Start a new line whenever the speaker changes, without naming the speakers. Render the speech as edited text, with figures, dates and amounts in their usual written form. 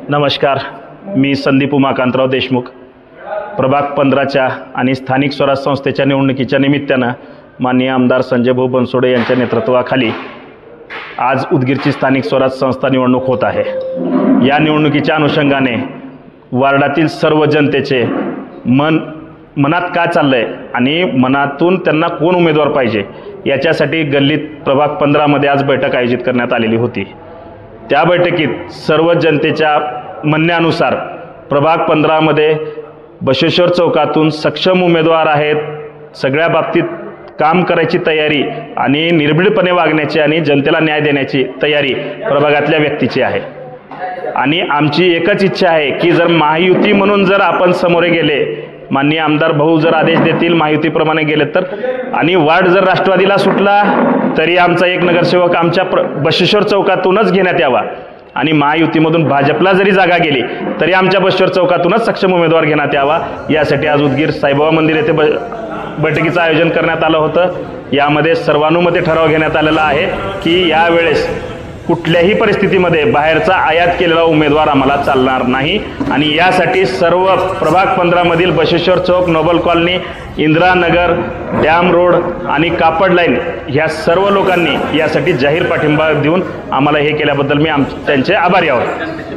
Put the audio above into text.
नमस्कार, मी संदीप उमाकांतराव देशमुख. प्रभाग 15च्या आणि स्थानिक स्वराज संस्थेच्या निवडणुकीच्या निमित्तानं माननीय आमदार संजय भाऊ बनसोडे यांच्या नेतृत्वाखाली आज उदगीरची स्थानिक स्वराज संस्था निवडणूक होत आहे. या निवडणुकीच्या अनुषंगाने वार्डातील सर्व जनतेचे मनात काय चाललं आहे आणि मनातून त्यांना कोण उमेदवार पाहिजे याच्यासाठी गल्लीत प्रभाग 15मध्ये आज बैठक आयोजित करण्यात आलेली होती. त्या बैठकीत सर्व जनतेच्या म्हणण्यानुसार प्रभाग 15मध्ये बसवेश्वर चौकातून सक्षम उमेदवार आहेत, सगळ्या बाबतीत काम करायची तयारी आणि निर्भीडपणे वागण्याची आणि जनतेला न्याय देण्याची तयारी प्रभागातल्या व्यक्तीची आहे. आणि आमची एकच इच्छा आहे की जर महायुती म्हणून जर आपण समोर गेले, माननीय आमदार भाऊ जर आदेश देतील महायुतीप्रमाणे गेले तर, आणि वार्ड जर राष्ट्रवादीला सुटला तरी आमचा एक नगरसेवक आमच्या बसवेश्वर चौकातूनच घेण्यात यावा, आणि महायुतीमधून भाजपला जरी जागा गेली तरी आमच्या बसवेश्वर चौकातूनच सक्षम उमेदवार घेण्यात यावा. यासाठी आज उदगीर साईबाबा मंदिर येथे बैठकीचं आयोजन करण्यात आलं होतं. यामध्ये सर्वानुमते ठराव घेण्यात आलेला आहे की यावेळेस कुठल्याही परिस्थितीमध्ये बाहेरचा आयात केलेला उमेदवार आम्हाला चालणार नाही, आणि यासाठी सर्व प्रभाग 15मधील Basaveshwar Chowk, Noble Colony, Indiranagar, Dam Road आणि कापड लाईन ह्या सर्व लोकांनी यासाठी जाहीर पाठिंबा देऊन आम्हाला हे केल्याबद्दल मी त्यांचे आभारी आहोत.